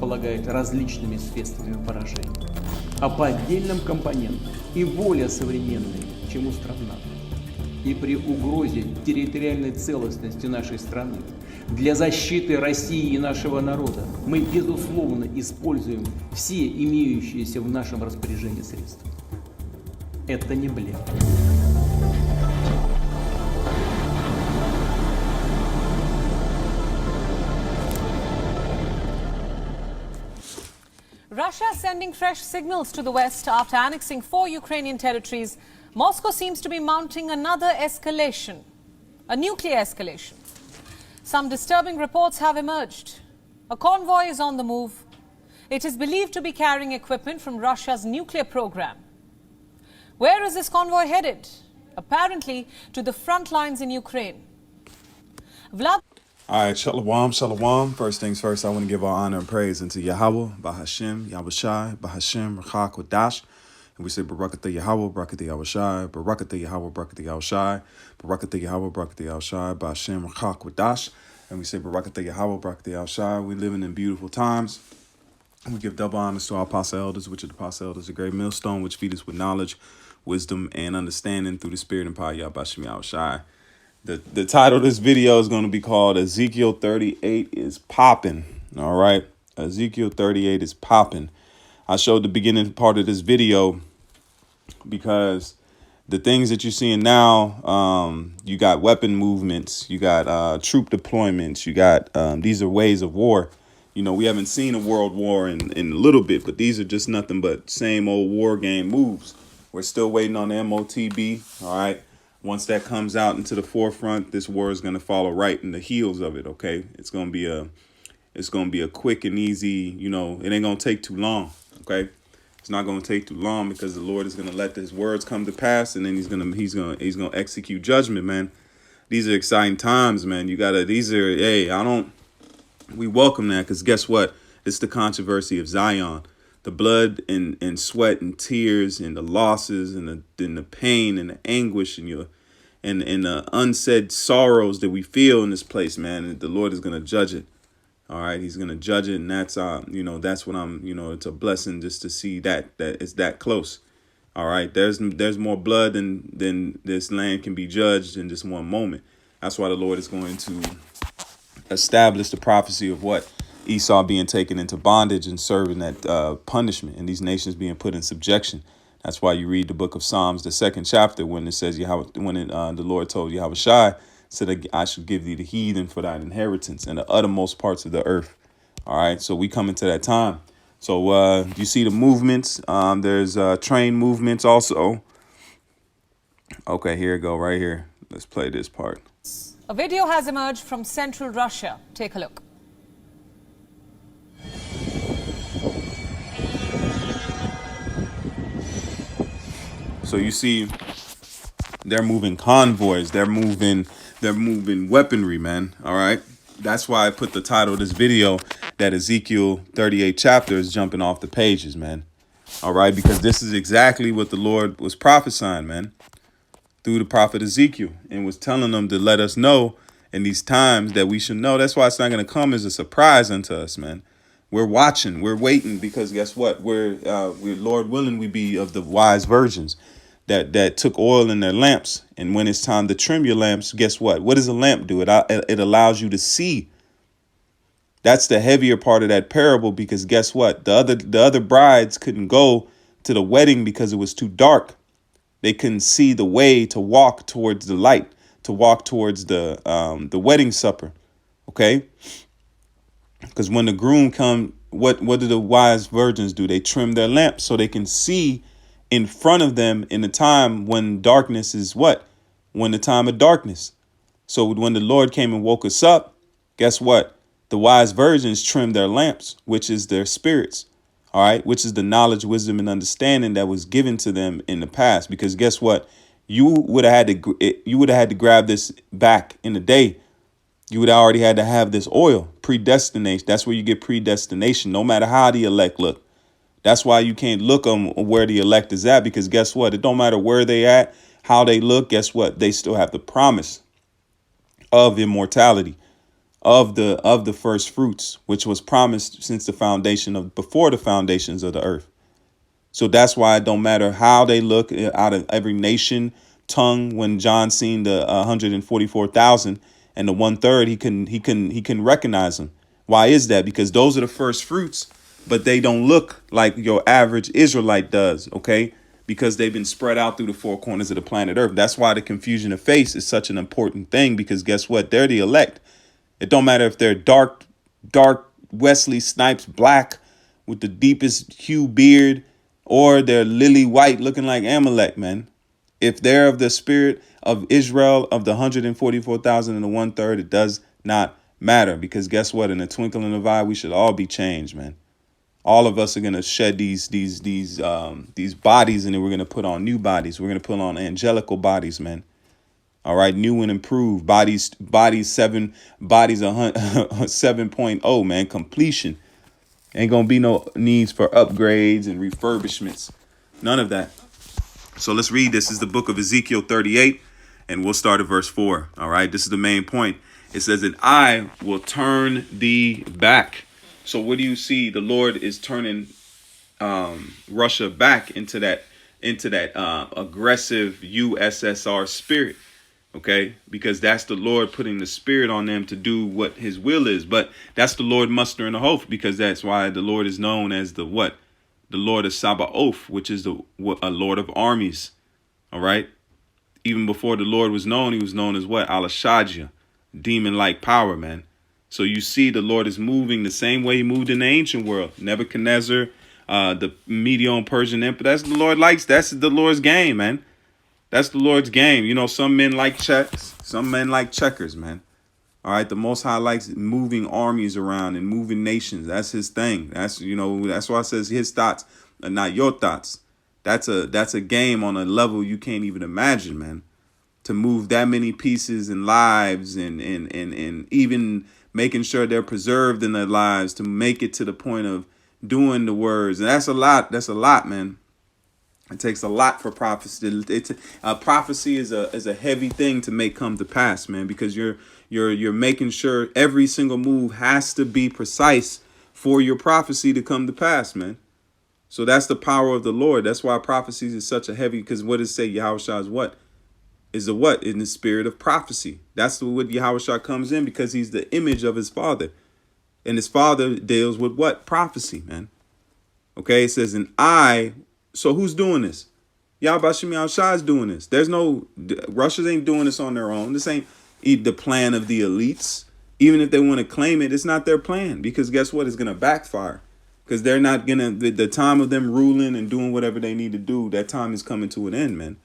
располагает различными средствами поражения, а по отдельным компонентам и более современные, чем у стран НАТО. И при угрозе территориальной целостности нашей страны для защиты России и нашего народа мы, безусловно, используем все имеющиеся в нашем распоряжении средства. Это не блеф. Russia sending fresh signals to the West after annexing 4 Ukrainian territories. Moscow seems to be mounting another escalation, a nuclear escalation. Some disturbing reports have emerged. A convoy is on the move. It is believed to be carrying equipment from Russia's nuclear program. Where is this convoy headed? Apparently to the front lines in Ukraine. All right, shalom, shalom. First things first, I want to give all honor and praise unto Yahweh, Bahashem, Yahushai, Bahashem, Rachak, Wadash. And we say, Barakatah Yahweh, Barakatah Yahushai, Barakatah Yahweh, Barakatah Yahushai, Barakatah Yahweh, Barakatah Yahushai, Bahashem, Rachak, Wadash. And we say, Barakatah Yahweh, Barakatah Yahushai. We living in beautiful times. And we give double honors to our apostle elders, which are the apostle elders, a great millstone, which feed us with knowledge, wisdom, and understanding through the spirit and power, Yahbashim Yahushai. The title of this video is going to be called Ezekiel 38 is Poppin'. All right. Ezekiel 38 is poppin'. I showed the beginning part of this video because the things that you're seeing now, you got weapon movements, you got troop deployments, you got these are ways of war. You know, we haven't seen a world war in a little bit, but these are just nothing but same old war game moves. We're still waiting on the MOTB. All right. Once that comes out into the forefront, this war is going to follow right in the heels of it. OK, it's going to be a quick and easy. You know, it ain't going to take too long. OK, it's not going to take too long because the Lord is going to let his words come to pass. And then he's going to execute judgment, man. These are exciting times, man. You got to we welcome that because guess what? It's the controversy of Zion. The blood and sweat and tears and the losses and the pain and the anguish and the unsaid sorrows that we feel in this place, man. And the Lord is going to judge it. All right. He's going to judge it. And that's that's what it's a blessing just to see that it's that close. All right. There's more blood than this land can be judged in just one moment. That's why the Lord is going to establish the prophecy of what? Esau being taken into bondage and serving that punishment, and these nations being put in subjection. That's why you read the book of Psalms, the 2nd chapter, when it says the Lord told Yahushai, said, I should give thee the heathen for thine inheritance and the uttermost parts of the earth. All right, so we come into that time. So you see the movements. There's train movements also. Okay, here we go, right here. Let's play this part. A video has emerged from central Russia. Take a look. So you see, they're moving convoys. They're moving weaponry, man. All right. That's why I put the title of this video that Ezekiel 38 chapter is jumping off the pages, man. All right. Because this is exactly what the Lord was prophesying, man, through the prophet Ezekiel, and was telling them to let us know in these times that we should know. That's why it's not going to come as a surprise unto us, man. We're watching. We're waiting because guess what? We're Lord willing, we be of the wise virgins that took oil in their lamps. And when it's time to trim your lamps, guess what? What does a lamp do? It allows you to see. That's the heavier part of that parable, because guess what? The other brides couldn't go to the wedding because it was too dark. They couldn't see the way to walk towards the light, to walk towards the wedding supper. OK, because when the groom come, what do the wise virgins do? They trim their lamps so they can see in front of them in the time when darkness is what? When the time of darkness. So when the Lord came and woke us up, guess what? The wise virgins trimmed their lamps, which is their spirits. All right, which is the knowledge, wisdom, and understanding that was given to them in the past. Because guess what? You would have had to grab this back in the day. You would already had to have this oil, predestination. That's where you get predestination, no matter how the elect look. That's why you can't look on where the elect is at, because guess what? It don't matter where they at, how they look. Guess what? They still have the promise of immortality. of the first fruits, which was promised since before the foundations of the earth. So that's why it don't matter how they look out of every nation, tongue. When John seen the 144,000 and the 1/3, he can recognize them. Why is that? Because those are the first fruits, but they don't look like your average Israelite does. OK, because they've been spread out through the four corners of the planet Earth. That's why the confusion of face is such an important thing, because guess what? They're the elect. It don't matter if they're dark Wesley Snipes black with the deepest hue beard, or they're lily white looking like Amalek, man. If they're of the spirit of Israel, of the 144,000 and the 1/3, it does not matter, because guess what? In the twinkling of an eye, we should all be changed, man. All of us are going to shed these bodies, and then we're going to put on new bodies. We're going to put on angelical bodies, man. All right, new and improved bodies 7.0, man. Completion. Ain't gonna be no needs for upgrades and refurbishments. None of that. So let's read. This is the book of Ezekiel 38, and we'll start at verse 4. All right, this is the main point. It says that I will turn thee back. So what do you see? The Lord is turning Russia back into that aggressive USSR spirit. OK, because that's the Lord putting the spirit on them to do what his will is. But that's the Lord mustering a host, because that's why the Lord is known as the what? The Lord of Sabaoth, which is a Lord of armies. All right. Even before the Lord was known, he was known as what? Alashadja, demon-like power, man. So you see the Lord is moving the same way he moved in the ancient world. Nebuchadnezzar, the Medo-Persian Empire. That's the Lord likes. That's the Lord's game, man. That's the Lord's game. You know, some men like chess. Some men like checkers, man. All right. The Most High likes moving armies around and moving nations. That's his thing. That's why it says his thoughts are not your thoughts. That's a game on a level you can't even imagine, man. To move that many pieces and lives and even making sure they're preserved in their lives, to make it to the point of doing the words. And that's a lot. That's a lot, man. It takes a lot for prophecy. Prophecy is a heavy thing to make come to pass, man, because you're making sure every single move has to be precise for your prophecy to come to pass, man. So that's the power of the Lord. That's why prophecies is such a heavy, because what does it say? Yahushua is what? Is the what? In the spirit of prophecy. That's what Yahushua comes in, because he's the image of his father. And his father deals with what? Prophecy, man. Okay, it says, so who's doing this? Yahweh Shem Yahushua is doing this. Russians ain't doing this on their own. This ain't the plan of the elites. Even if they want to claim it, it's not their plan, because guess what? It's going to backfire, because they're not going to, the time of them ruling and doing whatever they need to do, that time is coming to an end, man.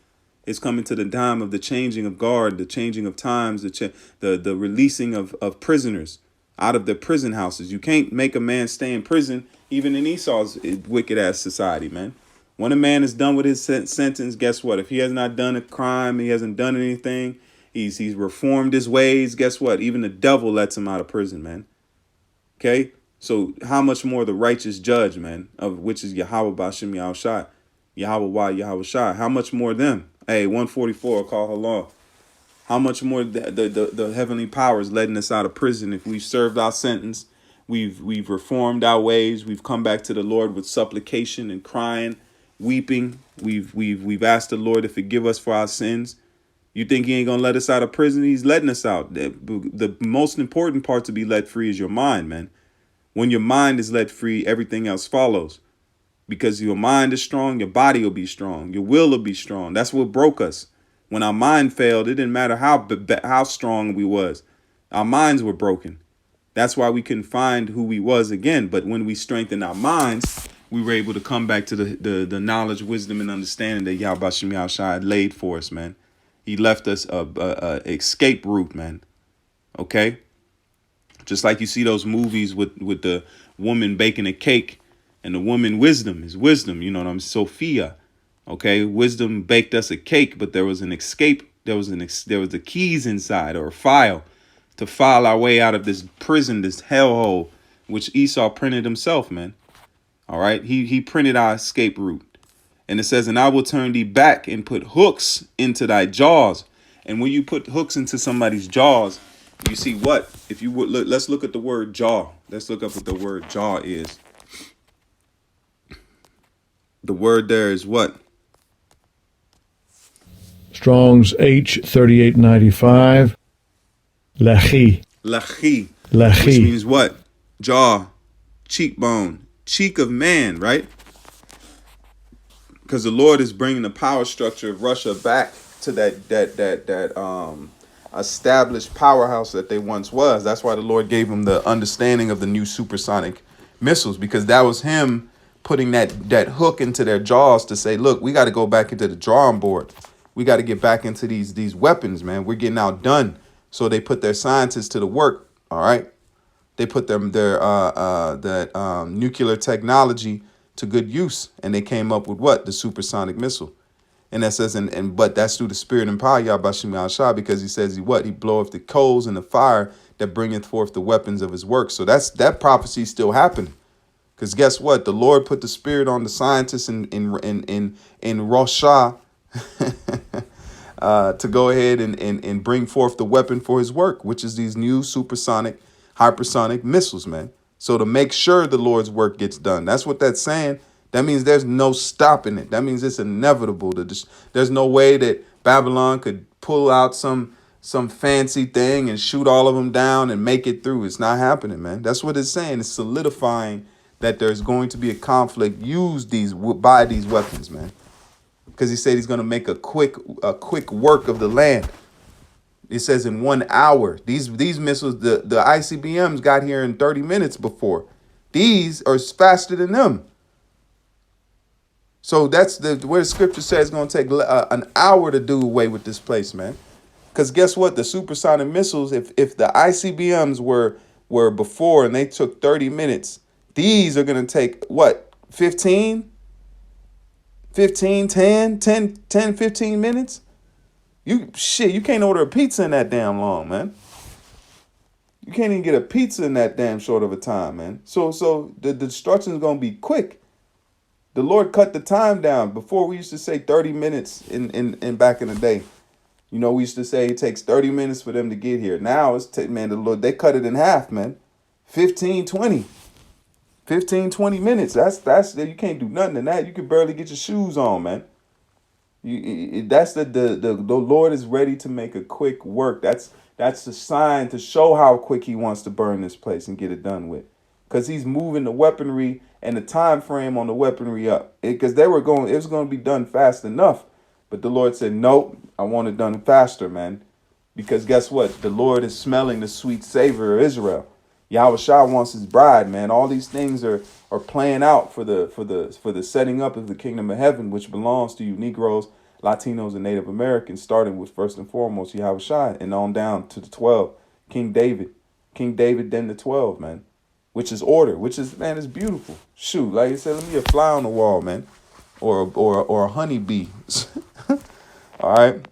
It's coming to the time of the changing of guard, the changing of times, the releasing of prisoners out of their prison houses. You can't make a man stay in prison, even in Esau's wicked ass society, man. When a man is done with his sentence, guess what? If he has not done a crime, he hasn't done anything, he's reformed his ways, guess what? Even the devil lets him out of prison, man. Okay? So how much more the righteous judge, man, of which is Yahweh Bashem Yahushua, Yahweh Yahushua, how much more them? Hey, 144, call her law. How much more the heavenly powers letting us out of prison if we've served our sentence, we've reformed our ways, we've come back to the Lord with supplication and crying, weeping. We've asked the Lord to forgive us for our sins. You think he ain't gonna let us out of prison? He's letting us out. The most important part to be let free is your mind, man. When your mind is let free, everything else follows. Because your mind is strong, your body will be strong, your will be strong. That's what broke us. When our mind failed, it didn't matter how strong we was. Our minds were broken. That's why we couldn't find who we was again. But when we strengthened our minds, we were able to come back to the knowledge, wisdom, and understanding that Yahweh Shem Yahushua had laid for us, man. He left us a escape route, man. Okay? Just like you see those movies with the woman baking a cake, and the woman wisdom is wisdom. You know what I'm saying? Sophia. Okay? Wisdom baked us a cake, but there was an escape. There was the keys inside, or a file, to file our way out of this prison, this hellhole, which Esau printed himself, man. All right? He printed our escape route. And it says, and I will turn thee back and put hooks into thy jaws. And when you put hooks into somebody's jaws, You see what? If you would look, let's look at the word jaw. Let's look up what the word jaw is. The word there is what? Strong's H3895. Lachi. Lachi. Which Lachi. means what? Jaw, cheekbone, cheek of man, right? Because the Lord is bringing the power structure of Russia back to that established powerhouse that they once was. That's why the Lord gave them the understanding of the new supersonic missiles, because that was him putting that hook into their jaws to say, look, we got to go back into the drawing board. We got to get back into these weapons, man. We're getting outdone. So they put their scientists to the work. All right. They put their nuclear technology to good use, and they came up with what? The supersonic missile. And that says, but that's through the spirit and power, Yahbashim Al-Shah, because he says he bloweth the coals and the fire that bringeth forth the weapons of his work. So that prophecy still happening. Because guess what? The Lord put the spirit on the scientists in Russia to go ahead and bring forth the weapon for his work, which is these new supersonic, hypersonic missiles, man. So to make sure the Lord's work gets done. That's what that's saying. That means there's no stopping it. That means it's inevitable. There's no way that Babylon could pull out some fancy thing and shoot all of them down and make it through. It's not happening, man. That's what it's saying. It's solidifying that there's going to be a conflict used by these weapons, man. Because he said he's going to make a quick work of the land. It says in 1 hour. These missiles, the ICBMs got here in 30 minutes before. These are faster than them. So that's where the scripture says it's going to take an hour to do away with this place, man. Because guess what? The supersonic missiles, if the ICBMs were before and they took 30 minutes, these are going to take, what, 15, 10, 15 minutes? You can't order a pizza in that damn long, man. You can't even get a pizza in that damn short of a time, man. So the destruction is going to be quick. The Lord cut the time down. Before we used to say 30 minutes in back in the day. You know, we used to say it takes 30 minutes for them to get here. Now it's man, the Lord, they cut it in half, man. 15, 20 minutes. That's you can't do nothing in that. You can barely get your shoes on, man. That's the Lord is ready to make a quick work. That's the sign to show how quick he wants to burn this place and get it done with. Because he's moving the weaponry and the time frame on the weaponry up. Because it was going to be done fast enough. But the Lord said, nope, I want it done faster, man. Because guess what? The Lord is smelling the sweet savor of Israel. Yahweh Shah wants his bride, man. All these things are playing out for the setting up of the kingdom of heaven, which belongs to you Negroes, Latinos, and Native Americans, starting with first and foremost Yahweh Shah and on down to the 12. King David, then the 12, man. Which is order, which is, man, it's beautiful. Shoot, like I said, let me get a fly on the wall, man. Or a honeybee. All right.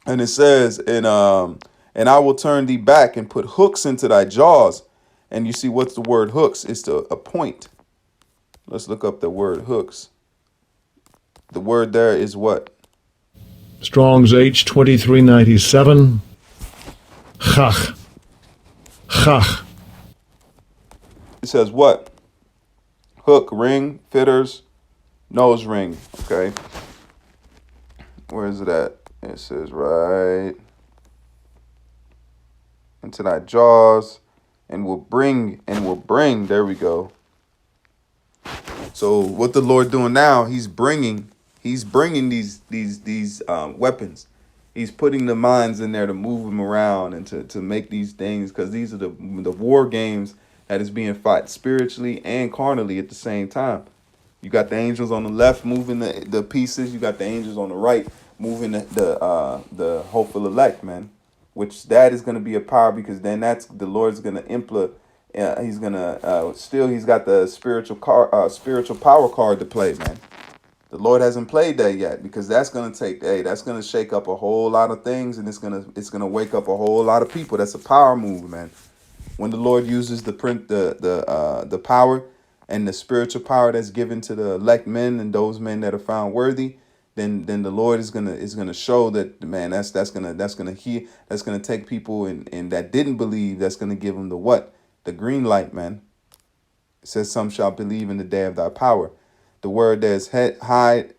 And it says, and I will turn thee back and put hooks into thy jaws. And you see, what's the word hooks? It's to appoint. Let's look up the word hooks. The word there is what? Strong's H2397. Chach. Chach. It says what? Hook, ring, fitters, nose ring. Okay. Where is it at? It says right into thy jaws, and will bring. There we go. So what the Lord doing now? He's bringing these weapons. He's putting the minds in there to move them around and to make these things, because these are the war games that is being fought spiritually and carnally at the same time. You got the angels on the left moving the pieces. You got the angels on the right moving the hopeful elect, man. Which that is going to be a power, because then that's the Lord's going to implement. He's going to he's got the spiritual power card to play, man. The Lord hasn't played that yet, because that's going to shake up a whole lot of things, and it's going to wake up a whole lot of people. That's a power move, man. When the Lord uses the power and the spiritual power that's given to the elect men and those men that are found worthy, then the Lord is gonna show that, man, that's gonna take people and that didn't believe, that's gonna give them the what? The green light, man. It says some shall believe in the day of thy power. The word there's hide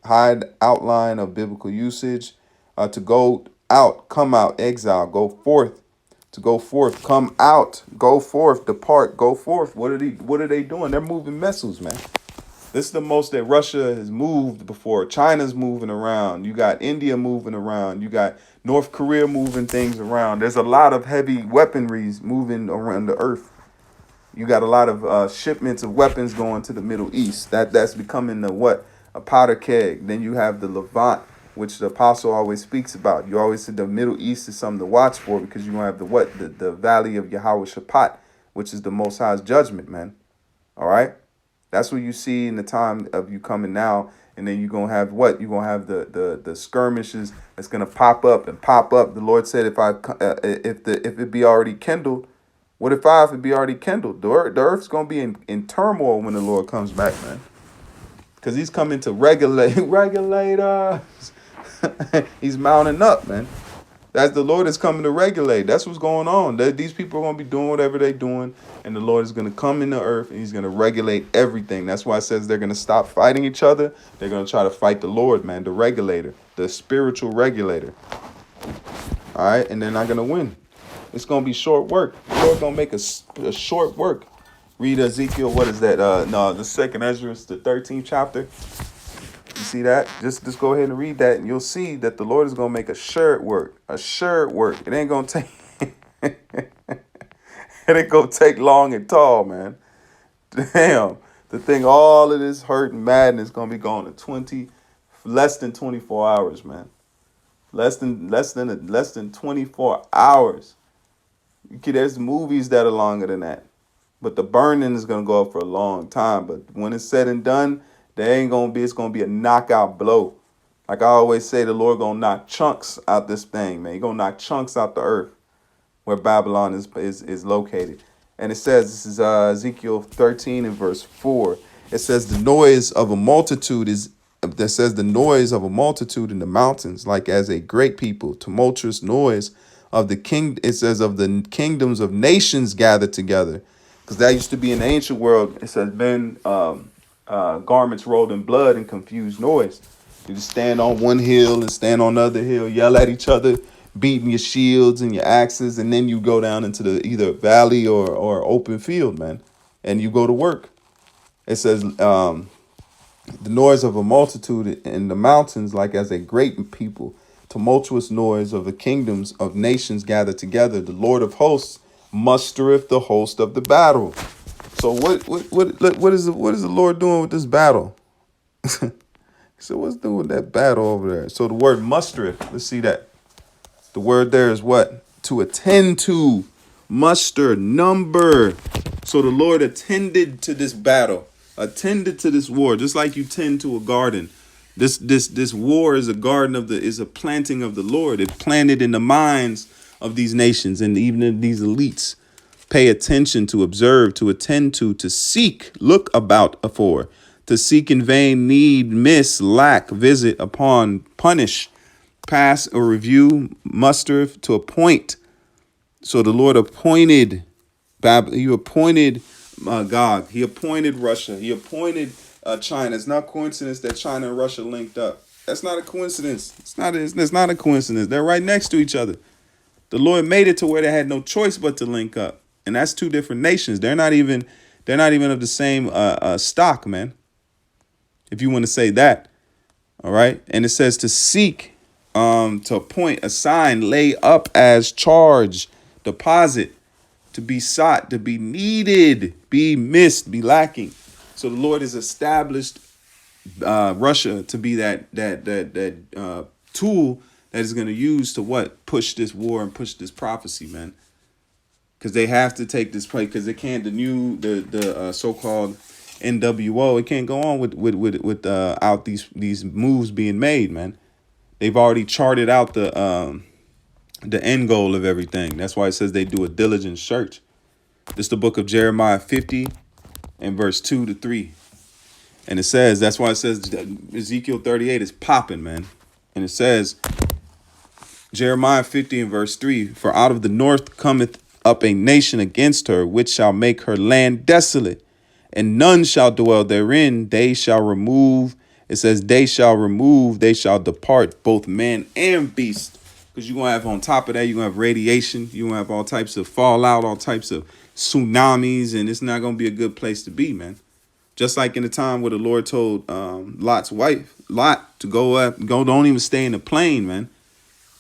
outline of biblical usage, to go out, come out, exile, go forth, to go forth, come out, go forth, depart, go forth. What are they doing? They're moving missiles, man. This is the most that Russia has moved before. China's moving around. You got India moving around. You got North Korea moving things around. There's a lot of heavy weaponries moving around the earth. You got a lot of shipments of weapons going to the Middle East. That's becoming the what? A powder keg. Then you have the Levant, which the apostle always speaks about. You always said the Middle East is something to watch for, because you're going to have the what? The valley of Yahweh Shaphat, which is the Most High's judgment, man. All right? That's what you see in the time of you coming now. And then you're going to have what? You're going to have the skirmishes that's going to pop up and pop up. The Lord said, if it be already kindled, what if it be already kindled? The earth's going to be in turmoil when the Lord comes back, man. Because he's coming to regulate us. He's mounting up, man. That's the Lord is coming to regulate. That's what's going on. These people are going to be doing whatever they're doing, and the Lord is going to come in the earth, and he's going to regulate everything. That's why it says they're going to stop fighting each other. They're going to try to fight the Lord, man, the regulator, the spiritual regulator. All right, and they're not going to win. It's going to be short work. The Lord going to make a short work. Read Ezekiel, what is that? The second Ezra, the 13th chapter. You see that? Just go ahead and read that, and you'll see that the Lord is going to make a short work. A short work. It ain't going to take it ain't going to take long and tall, man. Damn. The thing, all of this hurt and madness is going to be gone in less than 24 hours, man. Less than 24 hours. There's movies that are longer than that. But the burning is going to go up for a long time. But when it's said and done, it's going to be a knockout blow. Like I always say, the Lord going to knock chunks out this thing, man. He's going to knock chunks out the earth where Babylon is located. And it says, this is Ezekiel 13 and verse 4. It says the noise of a multitude in the mountains, like as a great people, tumultuous noise of the king. It says of the kingdoms of nations gathered together. Because that used to be in the ancient world. It says men, garments rolled in blood and confused noise. You just stand on one hill and stand on the other hill, yell at each other, beating your shields and your axes, and then you go down into the either valley or open field, man, and you go to work. It says the noise of a multitude in the mountains, like as a great people, tumultuous noise of the kingdoms of nations gathered together. The Lord of hosts mustereth the host of the battle. So what is the Lord doing with this battle? So what's doing with that battle over there? So the word mustereth, let's see that. The word there is what? To attend to, muster, number. So the Lord attended to this battle, attended to this war, just like you tend to a garden. This war is a garden is a planting of the Lord. It planted in the minds of these nations and even in these elites. Pay attention, to observe, to attend to seek, look about for, to seek in vain, need, miss, lack, visit, upon, punish, pass or review, muster, to appoint. So the Lord appointed He appointed Gog. He appointed Russia. He appointed China. It's not coincidence that China and Russia linked up. That's not a coincidence. It's not a coincidence. They're right next to each other. The Lord made it to where they had no choice but to link up. And that's two different nations. They're not even of the same stock, man. If you want to say that. All right. And it says to seek, to appoint, assign, lay up as charge, deposit, to be sought, to be needed, be missed, be lacking. So the Lord has established Russia to be that tool that is going to use to what? Push this war and push this prophecy, man. Because they have to take this place, because they can't, the so-called NWO, it can't go on without these moves being made, man. They've already charted out the end goal of everything. That's why it says they do a diligent search. This is the book of Jeremiah 50 and verse 2 to 3. And it says, that's why it says Ezekiel 38 is popping, man. And it says, Jeremiah 50 and verse 3, for out of the north cometh up a nation against her, which shall make her land desolate, and none shall dwell therein. They shall remove. It says, they shall remove, they shall depart, both man and beast. Because you're going to have on top of that, you're going to have radiation. You're going to have all types of fallout, all types of tsunamis, and it's not going to be a good place to be, man. Just like in the time where the Lord told Lot's wife, Lot, to go, don't even stay in the plane, man.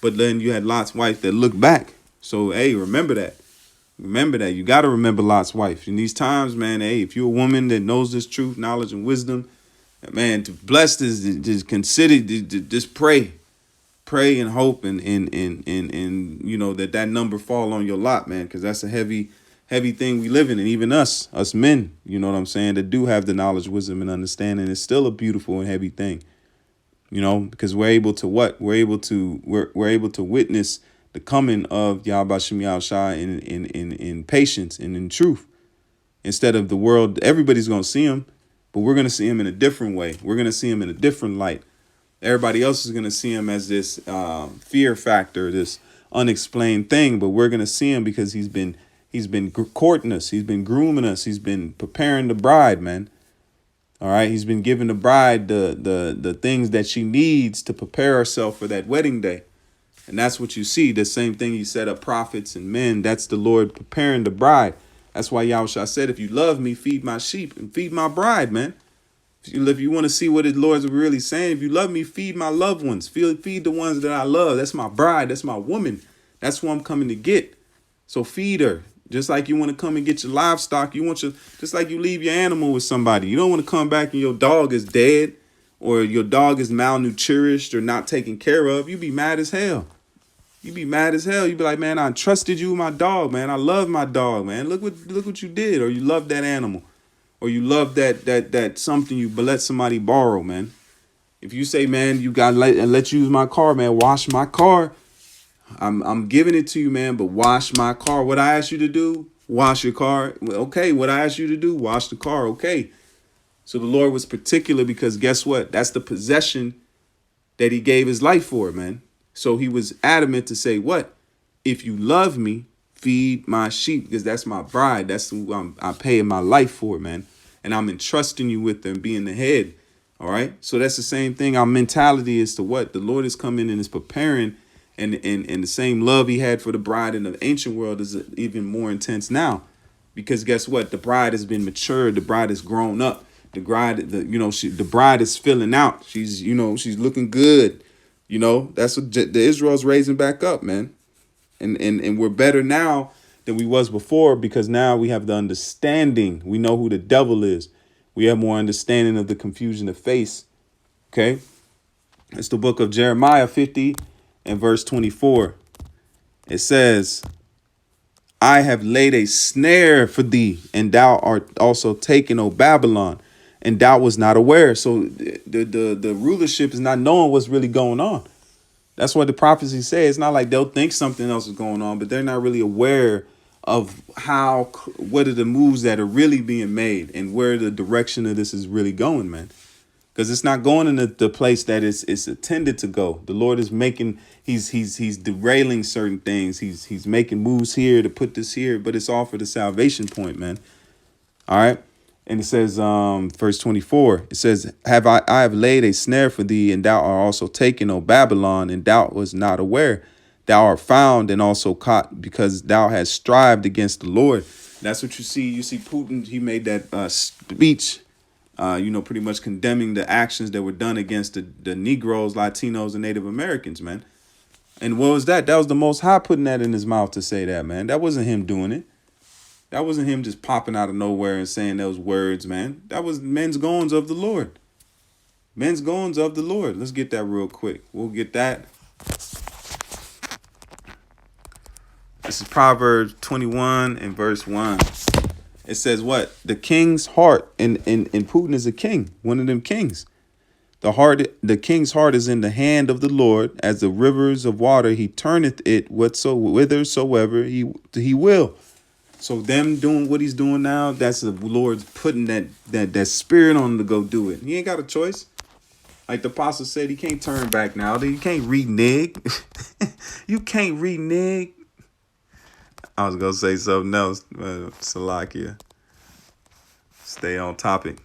But then you had Lot's wife that looked back. So, hey, remember that. Remember that. You got to remember Lot's wife. In these times, man, hey, if you're a woman that knows this truth, knowledge, and wisdom, man, to blessed is just consider, just pray. Pray and hope and you know, that number fall on your lot, man, because that's a heavy thing we live in. And even us men, you know what I'm saying, that do have the knowledge, wisdom, and understanding, it's still a beautiful and heavy thing, you know, because we're able to we're able to witness the coming of Yahweh Shem Yahushua in patience and in truth, instead of the world. Everybody's going to see him, but we're going to see him in a different way. We're going to see him in a different light. Everybody else is going to see him as this fear factor, this unexplained thing, but we're going to see him because he's been courting us. He's been grooming us. He's been preparing the bride, man. All right. He's been giving the bride the things that she needs to prepare herself for that wedding day. And that's what you see. The same thing he said of prophets and men. That's the Lord preparing the bride. That's why Yahushua said, if you love me, feed my sheep and feed my bride, man. If you want to see what the Lord's really saying, if you love me, feed my loved ones. Feed the ones that I love. That's my bride. That's my woman. That's who I'm coming to get. So feed her. Just like you want to come and get your livestock. Just like you leave your animal with somebody. You don't want to come back and your dog is dead, or your dog is malnourished or not taken care of. You be mad as hell. You be mad as hell. You be like, man, I trusted you with my dog, man. I love my dog, man. Look what you did. Or you love that animal. Or you love that something you let somebody borrow, man. If you say, man, you got let you use my car, man, wash my car. I'm giving it to you, man, but wash my car. What I asked you to do, wash your car. Okay, what I asked you to do, wash the car. Okay. So the Lord was particular because guess what? That's the possession that he gave his life for, man. So he was adamant to say, what? If you love me, feed my sheep, because that's my bride. That's who I'm paying my life for, man. And I'm entrusting you with them being the head. All right. So that's the same thing. Our mentality is to what? The Lord is coming and is preparing. And the same love he had for the bride in the ancient world is even more intense now. Because guess what? The bride has been matured. The bride has grown up. The bride is filling out. She's looking good. You know, that's what the Israel's raising back up, man. And we're better now than we was before because now we have the understanding. We know who the devil is. We have more understanding of the confusion of face. Okay. It's the book of Jeremiah 50 and verse 24. It says, I have laid a snare for thee, and thou art also taken, O Babylon, and thou was not aware. So the rulership is not knowing what's really going on. That's what the prophecy says. It's not like they'll think something else is going on, but they're not really aware of what are the moves that are really being made and where the direction of this is really going, man. Because it's not going in the place that it's intended to go. The Lord is making, he's derailing certain things. He's making moves here to put this here, but it's all for the salvation point, man. All right. And it says, verse 24, it says, I have laid a snare for thee, and thou art also taken, O Babylon, and thou was not aware. Thou art found and also caught, because thou hast strived against the Lord. That's what you see. You see Putin, he made that speech, pretty much condemning the actions that were done against the Negroes, Latinos, and Native Americans, man. And what was that? That was the Most High putting that in his mouth to say that, man. That wasn't him doing it. That wasn't him just popping out of nowhere and saying those words, man. That was men's goings of the Lord. Men's goings of the Lord. Let's get that real quick. We'll get that. This is Proverbs 21 and verse 1. It says what? The king's heart, and Putin is a king, one of them kings. The king's heart is in the hand of the Lord, as the rivers of water. He turneth it whithersoever he will. So them doing what he's doing now, that's the Lord's putting that spirit on him to go do it. He ain't got a choice. Like the apostle said, he can't turn back now. You can't renege. You can't renege. I was gonna say something else, Salakia. Stay on topic.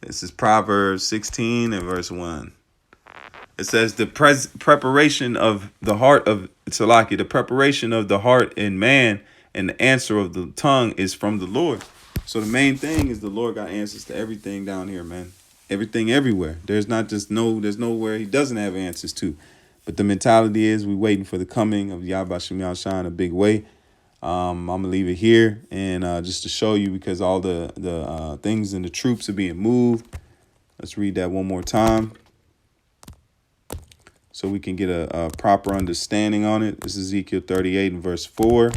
This is Proverbs 16 and verse 1. It says the preparation of the heart of Salakia, the preparation of the heart in man and the answer of the tongue is from the Lord. So the main thing is the Lord got answers to everything down here, man. Everything everywhere. There's nowhere he doesn't have answers to. But the mentality is we waiting for the coming of Yahweh Shem Yahshua in a big way. I'm gonna leave it here and just to show you, because all the things and the troops are being moved. Let's read that one more time so we can get a proper understanding on it. This is Ezekiel 38 and verse 4.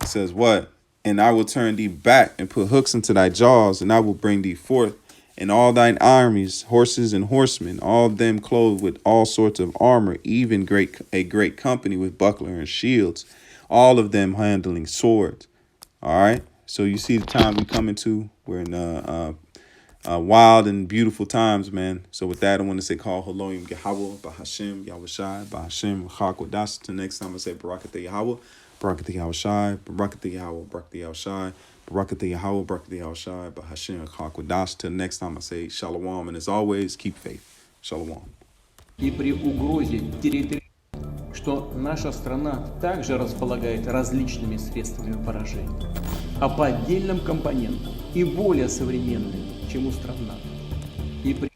It says what? And I will turn thee back and put hooks into thy jaws, and I will bring thee forth, and all thine armies, horses and horsemen, all of them clothed with all sorts of armor, even a great company with buckler and shields, all of them handling swords. All right. So you see the time we come into. We're in wild and beautiful times, man. So with that, I want to say call Haloim Yahweh, Bahashem, Yahushai, Bahashem, Chakodash. Till next time I say Barakatah Yahweh, Barakatah Yahushai, Barakatah Yahweh, Barakatah Yahushai, Barakatah Yahweh, Barakatah Yahushai, Bahashem, Chakodash. Till next time I say Shalom, and as always, keep faith. Shalom. И при угрозе территории, что наша страна также располагает различными средствами поражения, а по отдельным компонентам и более современными, чем у стран НАТО. И при